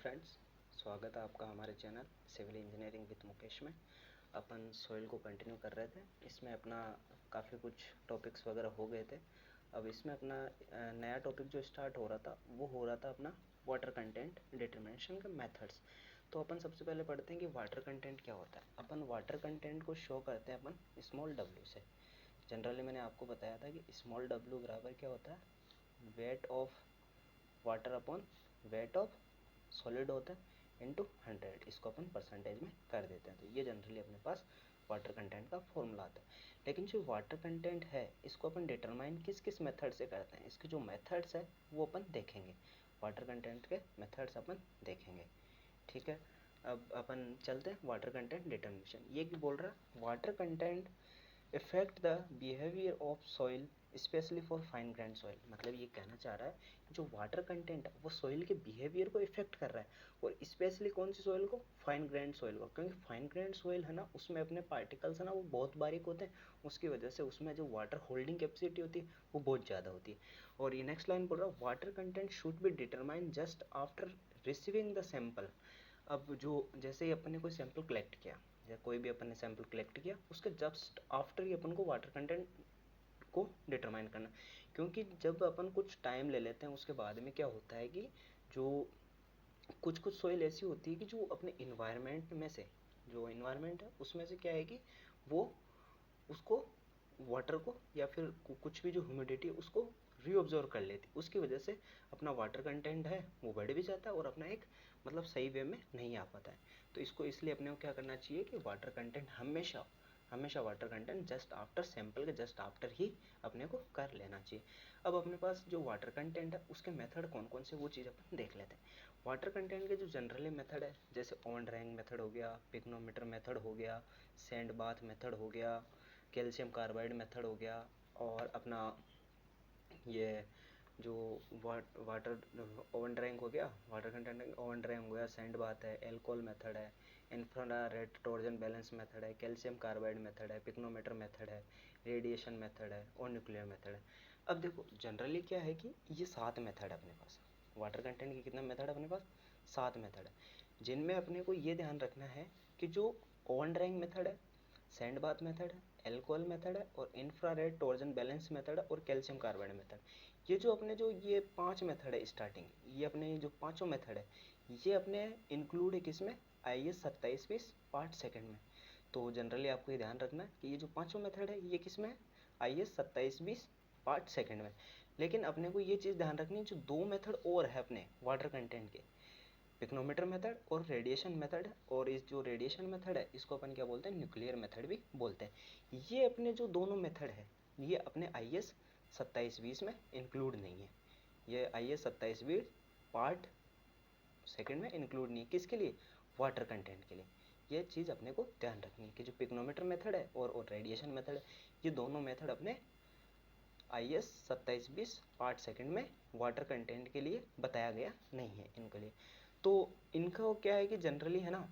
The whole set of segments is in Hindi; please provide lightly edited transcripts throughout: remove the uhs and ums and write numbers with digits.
फ्रेंड्स, स्वागत है आपका हमारे channel civil engineering with Mukesh में। अपन सॉइल को कंटिन्यू कर रहे थे। इसमें अपना काफ़ी कुछ टॉपिक्स वगैरह हो गए थे। अब इसमें अपना नया टॉपिक जो स्टार्ट हो रहा था वो हो रहा था अपना वाटर कंटेंट डिटरमिनेशन के मेथड्स। तो अपन सबसे पहले पढ़ते हैं कि वाटर कंटेंट क्या होता है। अपन वाटर कंटेंट को शो करते हैं अपन स्मॉल w से। जनरली मैंने आपको बताया था कि स्मॉल w बराबर क्या होता है, wait of water upon weight of solid होता है इंटू 100। इसको अपन परसेंटेज में कर देते हैं। तो ये जनरली अपने पास वाटर कंटेंट का फॉर्मूला आता है। लेकिन जो वाटर कंटेंट है इसको अपन डिटरमाइन किस किस मेथड से करते हैं, इसके जो मेथड्स है वो अपन देखेंगे। वाटर कंटेंट के मेथड्स अपन देखेंगे, ठीक है। अब अपन चलते हैं वाटर कंटेंट डिटरमिनेशन। ये भी बोल रहा है water content effect the behaviour of soil specially for fine grained soil. मतलब ये कहना चाह रहा है जो वाटर कंटेंट है वो सॉइल के बिहेवियर को इफेक्ट कर रहा है, और स्पेशली कौन सी सॉइल को, फाइन ग्रैंड सॉइल को। क्योंकि फाइन ग्रैंड सॉइल है ना, उसमें अपने पार्टिकल्स है ना वो बहुत बारीक होते हैं, उसकी वजह से उसमें जो वाटर होल्डिंग कैपेसिटी होती है वो बहुत ज़्यादा होती है। और ये नेक्स्ट लाइन बोल रहा है water content should be determine just after receiving the sample. अब जो जैसे ही अपन ने कोई सैंपल कलेक्ट किया या कोई भी अपन ने सैंपल कलेक्ट किया, उसके जस्ट आफ्टर ही अपन को वाटर कंटेंट को डिटरमाइन करना। क्योंकि जब अपन कुछ टाइम ले लेते हैं उसके बाद में क्या होता है कि जो कुछ कुछ सॉइल ऐसी होती है कि जो अपने इन्वायरमेंट में से, जो इन्वायरमेंट है उसमें से क्या है कि वो उसको वाटर को या फिर कुछ भी जो ह्यूमिडिटी है उसको रीऑब्जर्व कर लेती, उसकी वजह से अपना वाटर कंटेंट है वो बढ़ भी जाता है और अपना एक मतलब सही वे में नहीं आ पाता है। तो इसको इसलिए अपने को क्या करना चाहिए कि वाटर कंटेंट हमेशा हमेशा water content just after sample के जस्ट आफ्टर ही अपने को कर लेना चाहिए। अब अपने पास जो वाटर कंटेंट है उसके मेथड कौन कौन से वो चीज़ अपन देख लेते हैं। वाटर कंटेंट के जो जनरली मेथड है जैसे ऑन ड्राइंग मेथड हो गया, पिग्नोमीटर मेथड हो गया, सैंड बाथ मेथड हो गया, कैल्शियम कार्बाइड मेथड हो गया, और अपना ये जो वाटर ओवन ड्राइंग हो गया, वाटर कंटेंट ओवन ड्राइंग हो गया, सैंड बाथ है, एल्कोहल मेथड है, इंफ्रारेड टॉर्जन बैलेंस मेथड है, कैल्शियम कार्बाइड मेथड है, पिग्नोमीटर मेथड है, रेडिएशन मेथड है और न्यूक्लियर मेथड है। अब देखो जनरली क्या है कि ये 7 मेथड है अपने पास। वाटर कंटेंट के कितने मेथड है अपने पास, 7 मेथड है, जिनमें अपने को ये ध्यान रखना है कि जो ओवन ड्राइंग मेथड है, सैंड बाथ मेथड है, एल्कोहल मेथड है और इंफ्रारेड टॉर्जन बैलेंस मेथड है और कैल्शियम कार्बाइड मेथड, ये जो अपने जो ये 5 मेथड है स्टार्टिंग, ये अपने जो पाँचों मेथड है ये अपने इंक्लूड है किसमें, IS 2720 पार्ट सेकंड में। तो जनरली आपको ये ध्यान रखना है कि ये जो पाँचों मेथड है ये किसमें है, IS 2720 पार्ट सेकंड में। लेकिन अपने को ये चीज़ ध्यान रखनी है जो 2 मेथड और है अपने वाटर कंटेंट के, पिग्नोमीटर मेथड और रेडिएशन मेथड। और इस जो रेडिएशन मेथड है इसको अपन क्या बोलते हैं, न्यूक्लियर मेथड भी बोलते हैं। ये अपने जो दोनों मेथड है ये अपने IS 2720 में इंक्लूड नहीं है। ये IS 2720 पार्ट सेकंड में इंक्लूड नहीं है। किसके लिए, वाटर कंटेंट के लिए। ये चीज़ अपने को ध्यान रखनी है कि जो पिग्नोमीटर मेथड है और रेडिएशन मेथड है ये दोनों मेथड अपने IS 2720 पार्ट सेकंड में वाटर कंटेंट के लिए बताया गया नहीं है इनके लिए। तो इनका क्या है कि जनरली है ना,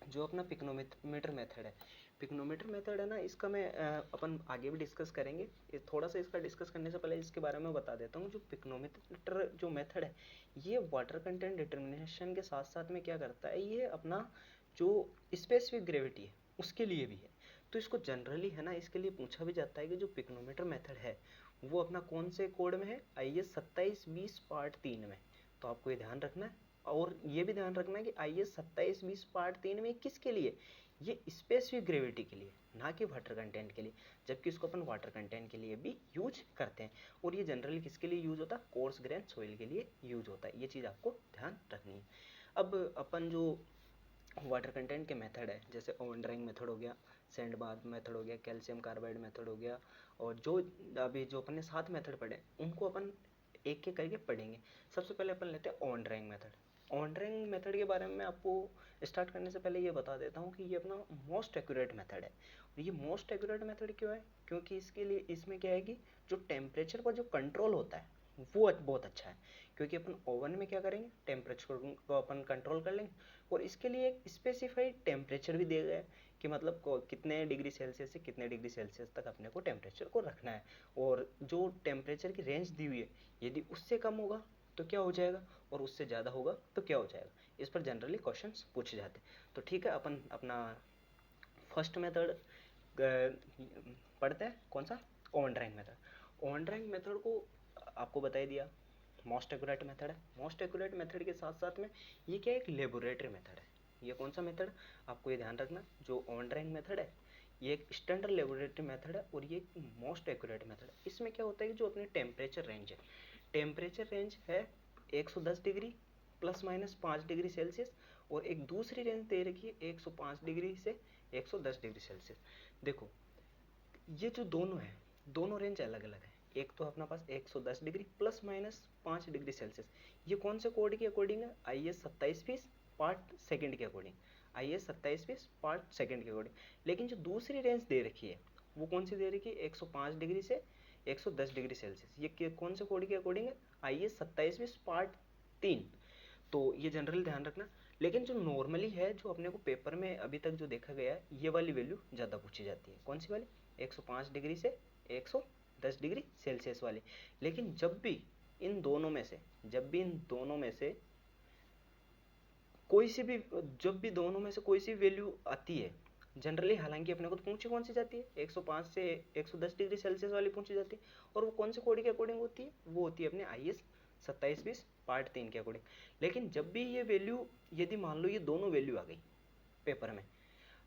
जो अपना पिग्नोमीटर मेथड है, पिग्नोमीटर मेथड है ना, इसका मैं अपन आगे भी डिस्कस करेंगे। थोड़ा सा इसका डिस्कस करने से पहले इसके बारे में बता देता हूँ। जो पिग्नोमीटर जो मेथड है ये वाटर कंटेंट डिटर्मिनेशन के साथ साथ में क्या करता है, ये अपना जो स्पेसिफिक ग्रेविटी है उसके लिए भी है। तो इसको जनरली है ना इसके लिए पूछा भी जाता है कि जो पिग्नोमीटर मेथड है वो अपना कौन से कोड में है, IS 2720 पार्ट 3 में। तो आपको ये ध्यान रखना है। और ये भी ध्यान रखना है कि IS 2720 पार्ट 3 में किसके लिए, ये स्पेसिफिक ग्रेविटी के लिए, ना कि वाटर कंटेंट के लिए। जबकि इसको अपन वाटर कंटेंट के लिए भी यूज करते हैं। और ये जनरली किसके लिए यूज होता है, कोर्स ग्रेन सॉइल के लिए यूज होता है। ये चीज़ आपको ध्यान रखनी है। अब अपन जो वाटर कंटेंट के मेथड है जैसे ओवन ड्राइंग मेथड हो गया, सैंड बाथ मेथड हो गया, कैल्शियम कार्बाइड मेथड हो गया, और जो अभी जो अपन ने 7 मेथड पढ़े उनको अपन एक एक करके पढ़ेंगे। सबसे पहले अपन लेते हैं oven drawing method. Oven drawing method के बारे में मैं आपको स्टार्ट करने से पहले ये बता देता हूँ कि ये अपना मोस्ट एक्यूरेट मेथड है। और ये मोस्ट एक्यूरेट मेथड क्यों है, क्योंकि इसके लिए इसमें क्या है कि जो टेम्परेचर पर जो कंट्रोल होता है वो बहुत अच्छा है। क्योंकि अपन ओवन में क्या करेंगे, टेम्परेचर को अपन कंट्रोल कर लेंगे, और इसके लिए एक स्पेसिफाइड टेम्परेचर भी दिया गया है कि मतलब कितने डिग्री सेल्सियस से कितने डिग्री सेल्सियस तक अपने को टेम्परेचर को रखना है। और जो टेम्परेचर की रेंज दी हुई है यदि उससे कम होगा तो क्या हो जाएगा, और उससे ज़्यादा होगा तो क्या हो जाएगा। इस पर जनरली क्वेश्चंस पूछे जाते हैं। तो ठीक है, अपन अपना फर्स्ट मेथड पढ़ते हैं। कौन सा? Oven drawing method. Oven drawing method को आपको बता ही दिया, मोस्ट एक्यूरेट मेथड है। मोस्ट एक्यूरेट मेथड के साथ साथ में ये क्या है, एक लेबोरेटरी मेथड है। ये कौन सा मेथड? आपको ये ध्यान रखना, जो ओवन ड्राइंग मेथड है ये एक स्टैंडर्ड लेबोरेटरी मेथड है और ये एक मोस्ट एक्यूरेट मेथड है। इसमें क्या होता है कि जो अपनी टेम्परेचर रेंज है, टेम्परेचर रेंज है 110 degree plus minus 5 degree Celsius, और एक दूसरी रेंज दे रखी है 105 डिग्री से 110 डिग्री सेल्सियस। देखो ये जो दोनों है, दोनों रेंज अलग अलग है। एक तो अपना पास 110 degree plus minus 5 degree Celsius, ये कौन से कोड के अकॉर्डिंग है? IS 2720 पार्ट सेकंड के अकॉर्डिंग, IS 2720 पार्ट सेकंड के अकॉर्डिंग। लेकिन जो दूसरी रेंज दे रखी है वो कौन सी दे रखी है? 105 डिग्री से 110 डिग्री सेल्सियस। ये कौन से कोड के अकॉर्डिंग है? IS 2720 part 3। तो ये जनरली ध्यान रखना। लेकिन जो नॉर्मली है, जो अपने को पेपर में अभी तक जो देखा गया है, ये वाली वैल्यू ज़्यादा पूछी जाती है। कौन सी वाली? 105 डिग्री से 110 डिग्री सेल्सियस वाली। लेकिन जब भी इन दोनों में से कोई सी भी जब भी दोनों में से कोई सी वैल्यू आती है जनरली, हालांकि अपने को तो पूछी कौन सी जाती है? 105 से 110 डिग्री सेल्सियस वाली पूछी जाती है। और वो कौन से कोड के अकॉर्डिंग होती है? वो होती है अपने IS 2720 पार्ट 3 के अकॉर्डिंग। लेकिन जब भी ये वैल्यू, यदि मान लो ये दोनों वैल्यू आ गई पेपर में,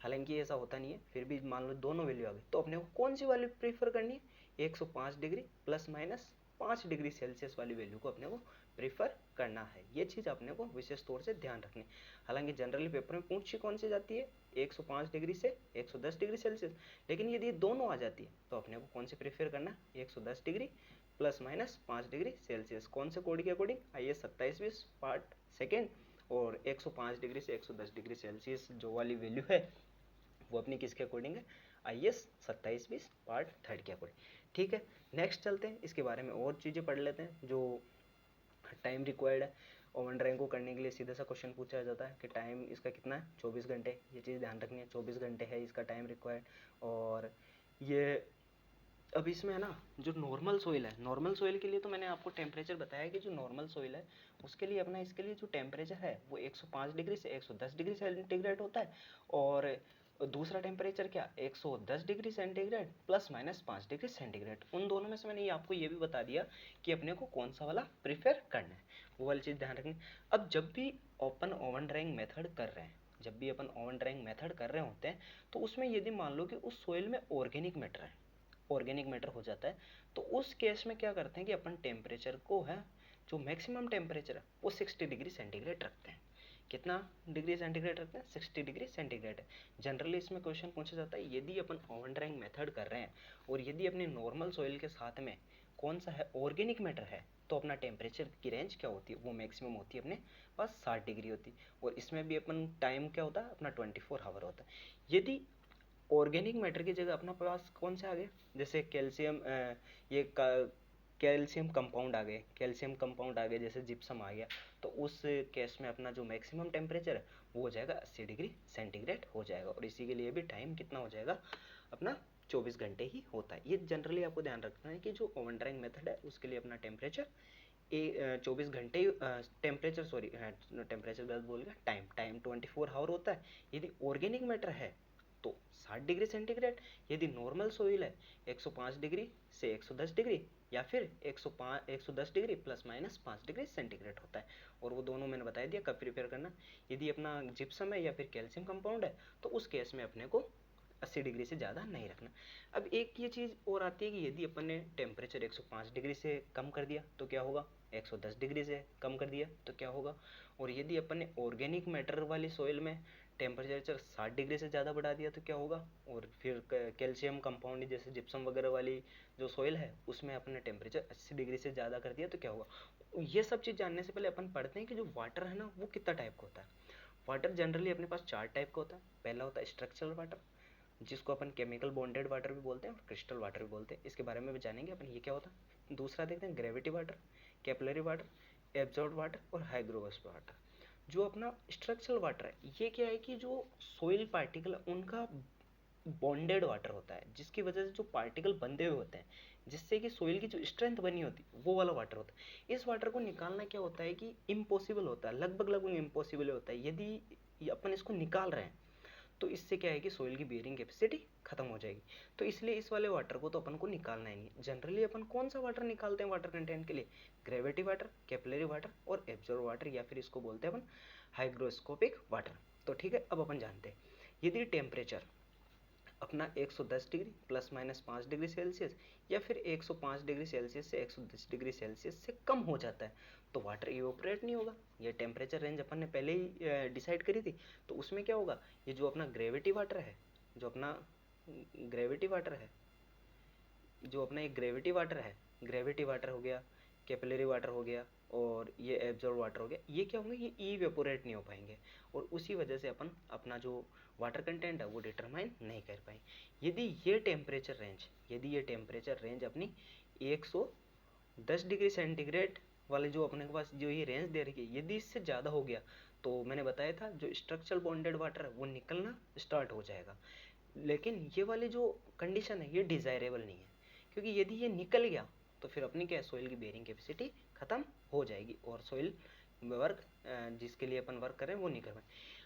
हालांकि ऐसा होता नहीं है, फिर भी मान लो दोनों वैल्यू आ गई, तो अपने को कौन सी वैल्यू प्रीफर करनी है? 105 degree plus minus 5 degree Celsius वाली वैल्यू को अपने को प्रीफर करना है। ये चीज़ अपने को विशेष तौर से ध्यान रखनी। हालांकि जनरली पेपर में पूछी कौन सी जाती है? 105 डिग्री से 110 डिग्री सेल्सियस। लेकिन यदि दोनों आ जाती है तो अपने को कौन सी प्रीफर करना? 110 degree plus minus 5 degree Celsius. कौन से कोड के अकॉर्डिंग? IS 2720 part second. और 105 डिग्री से 110 डिग्री सेल्सियस जो वाली वैल्यू है वो अपनी किसके अकॉर्डिंग है? IS 2720 पार्ट थर्ड के अकॉर्डिंग। ठीक है, नेक्स्ट चलते हैं, इसके बारे में और चीज़ें पढ़ लेते हैं। जो टाइम रिक्वायर्ड है ओवन ड्राइंग को करने के लिए, सीधा सा क्वेश्चन पूछा जाता है कि टाइम इसका कितना है? 24 घंटे। ये चीज़ ध्यान रखनी है, 24 घंटे है इसका टाइम रिक्वायर्ड। और ये अब इसमें है ना, जो नॉर्मल सोइल है, नॉर्मल सोइल के लिए तो मैंने आपको टेम्परेचर बताया कि जो नॉर्मल सोइल है उसके लिए अपना, इसके लिए जो टेम्परेचर है वो 105 डिग्री से 110 डिग्री सेंटीग्रेड होता है। और दूसरा टेम्परेचर क्या? 110 degree centigrade plus minus 5 degree centigrade. उन दोनों में से मैंने आपको ये भी बता दिया कि अपने को कौन सा वाला प्रीफर करना है, वो वाली चीज़ ध्यान रखनी। अब जब भी अपन ओवन ड्राइंग मेथड कर रहे हैं, जब भी अपन ओवन ड्राइंग मेथड कर रहे होते हैं, तो उसमें यदि मान लो कि उस सोइल में ऑर्गेनिक मैटर है, ऑर्गेनिक मैटर हो जाता है, तो उस केस में क्या करते हैं कि अपन टेम्परेचर को है, जो मैक्सिमम टेम्परेचर है वो 60 डिग्री सेंटीग्रेड रखते हैं। कितना डिग्री सेंटीग्रेड रखते हैं? 60 डिग्री सेंटीग्रेड है। जनरली इसमें क्वेश्चन पूछा जाता है, यदि अपन ओवन ड्राइंग मेथड कर रहे हैं और यदि अपनी नॉर्मल सॉइल के साथ में कौन सा है? ऑर्गेनिक मैटर है, तो अपना टेम्परेचर की रेंज क्या होती है? वो मैक्सिमम होती है अपने पास 60 डिग्री होती है। और इसमें भी अपन टाइम क्या होता है अपना? 24 आवर होता है। यदि ऑर्गेनिक मैटर की जगह अपना पास कौन से आ गए? जैसे कैल्शियम, ये कैल्शियम कंपाउंड आ गए, कैल्शियम कंपाउंड आ गए, जैसे जिप्सम आ गया, तो उस केस में अपना जो मैक्सिमम टेम्परेचर है वो हो जाएगा 80 डिग्री सेंटीग्रेड हो जाएगा। और इसी के लिए भी टाइम कितना हो जाएगा अपना? 24 घंटे ही होता है। ये जनरली आपको ध्यान रखना है कि जो ओवन ड्राइंग मेथड है उसके लिए अपना टेम्परेचर 24 घंटे, टेम्परेचर सॉरी, टेम्परेचर गलत बोल गया, टाइम 24 आवर होता है। यदि ऑर्गेनिक मैटर है तो 60 डिग्री सेंटीग्रेड, यदि नॉर्मल सोइल है 105 डिग्री से 110 डिग्री, या फिर 110 degree plus minus 5 degree centigrade होता है। और वो दोनों मैंने बता दिया कब प्रिपेयर करना। यदि अपना जिप्सम है या फिर कैल्शियम कंपाउंड है तो उस केस में अपने को 80 डिग्री से ज़्यादा नहीं रखना। अब एक ये चीज़ और आती है कि यदि अपन ने टेम्परेचर 105 डिग्री से कम कर दिया तो क्या होगा? 110 डिग्री से कम कर दिया तो क्या होगा? और यदि अपन ने ऑर्गेनिक मैटर वाली सोइल में टेम्परेचर 60 डिग्री से ज़्यादा बढ़ा दिया तो क्या होगा? और फिर कैल्शियम कंपाउंड जैसे जिप्सम वगैरह वाली जो सोइल है उसमें अपने टेम्परेचर 80 डिग्री से ज़्यादा कर दिया तो क्या होगा? ये सब चीज़ जानने से पहले अपन पढ़ते हैं कि जो वाटर है ना वो कितना टाइप का होता है। वाटर जनरली अपने पास 4 टाइप का होता है। पहला होता है स्ट्रक्चरल वाटर, जिसको अपन केमिकल बॉन्डेड वाटर भी बोलते हैं और क्रिस्टल वाटर भी बोलते हैं। इसके बारे में भी जानेंगे अपन, ये क्या होता है। दूसरा देखते हैं gravity water, capillary water, absorb water और हाइग्रोवस वाटर। जो अपना स्ट्रक्चरल वाटर है, ये क्या है कि जो सोइल पार्टिकल उनका बॉन्डेड वाटर होता है, जिसकी वजह से जो पार्टिकल बंधे हुए होते हैं, जिससे कि सोइल की जो स्ट्रेंथ बनी होती है वो वाला वाटर होता है। इस वाटर को निकालना क्या होता है कि इम्पॉसिबल होता है, लगभग लगभग इम्पॉसिबल होता है। यदि अपन इसको निकाल रहे हैं तो इससे क्या है कि सोइल की बियरिंग कैपेसिटी खत्म हो जाएगी। तो इसलिए इस वाले वाटर को तो अपन को निकालना ही नहीं। जनरली अपन कौन सा वाटर निकालते हैं वाटर कंटेंट के लिए? ग्रेविटी वाटर, कैपिलरी वाटर और एब्जॉर्ब वाटर, या फिर इसको बोलते हैं अपन हाइग्रोस्कोपिक वाटर। तो ठीक है, अब अपन जानते हैं यदि टेम्परेचर अपना 110 degree plus minus 5 degree Celsius या फिर 105 डिग्री सेल्सियस से 110 डिग्री सेल्सियस से कम हो जाता है तो वाटर इवोपरेट नहीं होगा। ये टेम्परेचर रेंज अपन ने पहले ही डिसाइड करी थी। तो उसमें क्या होगा, ये जो अपना ग्रेविटी वाटर है, जो अपना ग्रेविटी वाटर है जो अपना एक ग्रेविटी वाटर हो गया, कैपिलरी वाटर हो गया और ये एब्जॉर्ब वाटर हो गया, ये क्या होंगे, ये इवेपोरेट नहीं हो पाएंगे और उसी वजह से अपन अपना जो वाटर कंटेंट है वो डिटरमाइन नहीं कर पाएंगे। यदि ये टेम्परेचर रेंज अपनी 110 डिग्री सेंटीग्रेड वाले जो अपने के पास जो ये रेंज दे रही है, यदि इससे ज़्यादा हो गया तो मैंने बताया था जो स्ट्रक्चरल बॉन्डेड वाटर है वो निकलना स्टार्ट हो जाएगा। लेकिन ये वाली जो कंडीशन है ये डिज़ायरेबल नहीं है, क्योंकि यदि ये निकल गया तो फिर अपनी क्या सोइल की बेयरिंग कैपेसिटी खत्म हो जाएगी और सोइल वर्क जिसके लिए अपन वर्क कर रहे हैं वो नहीं कर पाए।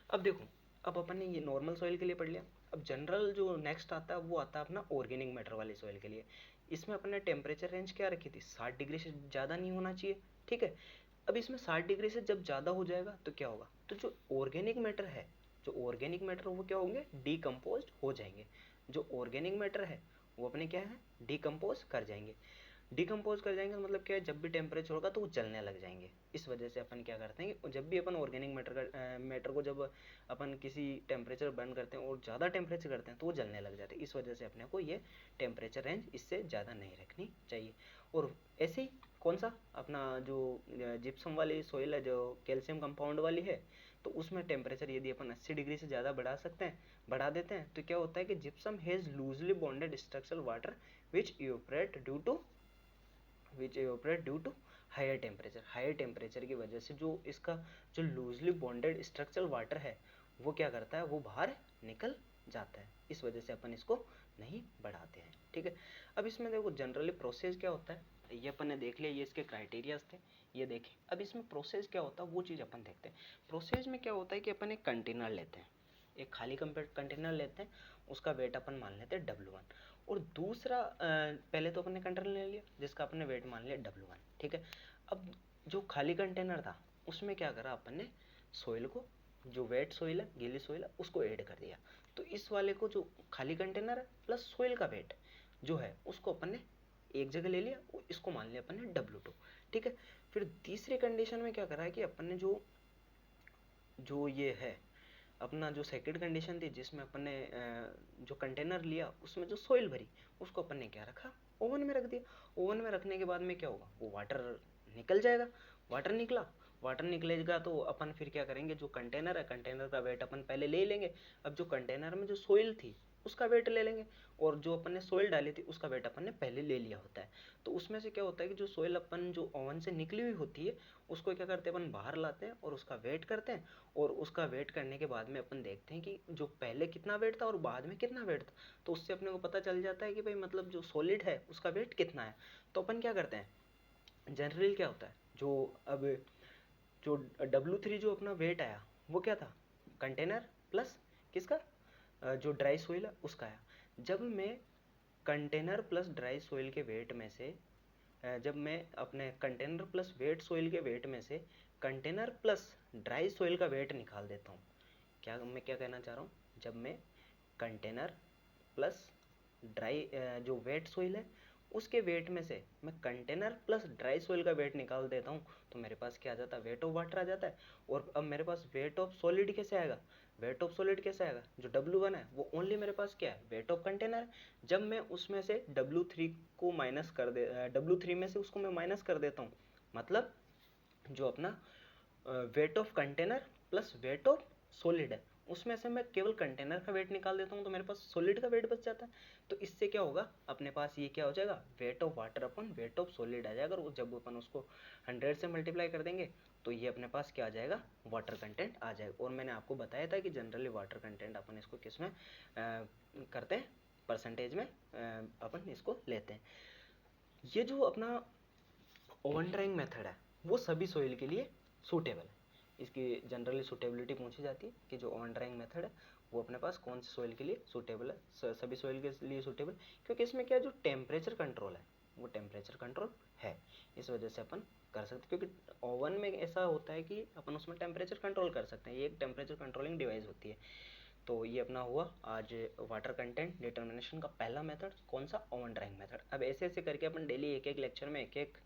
अब देखो, अब अपन ने ये नॉर्मल सॉइल के लिए पढ़ लिया। अब जनरल जो नेक्स्ट आता है वो आता है अपना ऑर्गेनिक मैटर वाली सॉइल के लिए। इसमें अपन ने टेम्परेचर रेंज क्या रखी थी, 60 डिग्री से ज़्यादा नहीं होना चाहिए, ठीक है। अब इसमें 60 डिग्री से जब ज़्यादा हो जाएगा तो क्या होगा, तो जो ऑर्गेनिक मैटर है वो क्या होंगे, डीकम्पोज हो जाएंगे। जो ऑर्गेनिक मैटर है वो अपने क्या है, डीकम्पोज कर जाएंगे। डिकम्पोज कर जाएंगे मतलब क्या है, जब भी टेम्परेचर होगा तो वो जलने लग जाएंगे। इस वजह से अपन क्या करते हैं कि जब भी अपन ऑर्गेनिक मैटर को जब अपन किसी टेम्परेचर बर्न करते हैं और ज़्यादा टेम्परेचर करते हैं तो वो जलने लग जाते हैं। इस वजह से अपने को ये टेम्परेचर रेंज इससे ज़्यादा नहीं रखनी चाहिए। और ऐसे ही कौन सा अपना जो जिप्सम वाली सोइल है जो कैल्शियम कंपाउंड वाली है, तो उसमें टेम्परेचर यदि अपन 80 डिग्री से ज़्यादा बढ़ा देते हैं तो क्या होता है कि gypsum has loosely bonded structural water which evaporate due to higher temperature की वजह से जो इसका जो लूजली बॉन्डेड स्ट्रक्चरल वाटर है वो क्या करता है, वो बाहर निकल जाता है। इस वजह से अपन इसको नहीं बढ़ाते हैं, ठीक है। अब इसमें देखो जनरली प्रोसेस क्या होता है, ये अपन ने देख लिया, ये इसके क्राइटेरियाज थे, ये देखें। अब इसमें प्रोसेस क्या होता है वो चीज़ अपन देखते हैं। प्रोसेस में क्या होता है कि अपन एक कंटेनर लेते हैं, एक खाली कंटेनर लेते हैं, उसका वेट अपन मान लेते हैं W1 और दूसरा पहले तो अपन ने कंटेनर ले लिया जिसका अपन ने वेट मान लिया W1, ठीक है। अब जो खाली कंटेनर था उसमें क्या करा अपन ने, सोइल को, जो वेट सोइल है, गीली सोइल है, उसको ऐड कर दिया। तो इस वाले को जो खाली कंटेनर है प्लस सोइल का वेट जो है उसको अपन ने एक जगह ले लिया, इसको मान लिया अपन ने W2, ठीक है। फिर तीसरी कंडीशन में क्या करा है कि अपन ने जो ये है अपना जो सेकंड कंडीशन थी जिसमें अपन ने जो कंटेनर लिया उसमें जो सोइल भरी, उसको अपन ने क्या रखा, ओवन में रख दिया। ओवन में रखने के बाद में क्या होगा, वो वाटर निकल जाएगा। वाटर निकलेगा तो अपन फिर क्या करेंगे, जो कंटेनर है कंटेनर का वेट अपन पहले ले लेंगे। अब जो कंटेनर में जो सोइल थी उसका वेट ले लेंगे और जो अपन ने सोइल डाली थी उसका वेट अपन ने पहले ले लिया होता है। तो उसमें से क्या होता है कि जो सोइल अपन जो ओवन से निकली हुई होती है उसको क्या करते हैं, अपन बाहर लाते हैं और उसका वेट करते हैं और उसका वेट करने के बाद में अपन देखते हैं कि जो पहले कितना वेट था और बाद में कितना वेट था। तो उससे अपने को पता चल जाता है कि भाई मतलब जो सॉलिड है उसका वेट कितना है। तो अपन क्या करते हैं, जनरली क्या होता है, जो W3 जो अपना वेट आया वो क्या था, कंटेनर प्लस किसका, जो ड्राई सोइल है उसका आया। जब मैं कंटेनर प्लस ड्राई सोइल के वेट में से जब मैं अपने कंटेनर प्लस वेट सोइल के वेट में से कंटेनर प्लस ड्राई सोइल का वेट निकाल देता हूँ, मैं क्या कहना चाह रहा हूँ, जब मैं कंटेनर प्लस ड्राई जो वेट सोइल है उसके वेट में से मैं कंटेनर प्लस ड्राई सोइल का वेट निकाल देता हूँ तो मेरे पास क्या आ जाता है, वेट ऑफ वाटर आ जाता है। और अब मेरे पास वेट ऑफ सॉलिड कैसे आएगा, जो W1 है वो ओनली मेरे पास क्या है, वेट ऑफ कंटेनर है। जब मैं उसमें से W3 में से उसको मैं माइनस कर देता हूँ, मतलब जो अपना weight of container plus wait of solid है उसमें से मैं केवल कंटेनर का वेट निकाल देता हूँ तो मेरे पास सॉलिड का वेट बच जाता है। तो इससे क्या होगा, अपने पास ये क्या हो जाएगा, weight of water upon weight of solid आ जाएगा। और जब अपन उसको 100 से मल्टीप्लाई कर देंगे तो ये अपने पास क्या आ जाएगा, वाटर कंटेंट आ जाएगा। और मैंने आपको बताया था कि जनरली वाटर कंटेंट अपन इसको किस में करते हैं, परसेंटेज में अपन इसको लेते हैं। ये जो अपना ओवन ड्राइंग मेथड है वो सभी सॉइल के लिए सूटेबल है। इसकी जनरली सूटेबिलिटी पूछी जाती है कि जो ओवन ड्राइंग मेथड है वो अपने पास कौन से सॉइल के लिए सूटेबल है, सभी सॉइल के लिए सूटेबल, क्योंकि इसमें क्या जो टेम्परेचर कंट्रोल है वो टेम्परेचर कंट्रोल है, इस वजह से अपन कर सकते। क्योंकि ओवन में ऐसा होता है कि अपन उसमें टेम्परेचर कंट्रोल कर सकते हैं, ये एक टेम्परेचर कंट्रोलिंग डिवाइस होती है। तो ये अपना हुआ आज वाटर कंटेंट डिटर्मिनेशन का पहला मेथड, कौन सा, ओवन ड्राइंग मेथड। अब ऐसे ऐसे करके अपन डेली एक एक लेक्चर में एक एक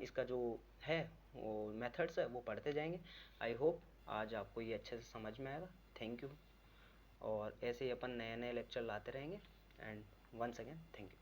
इसका जो है वो मेथड्स है वो पढ़ते जाएंगे। आई होप आज आपको ये अच्छे से समझ में आएगा। Thank you. और ऐसे ही अपन नए नए लेक्चर लाते रहेंगे। And once again thank you.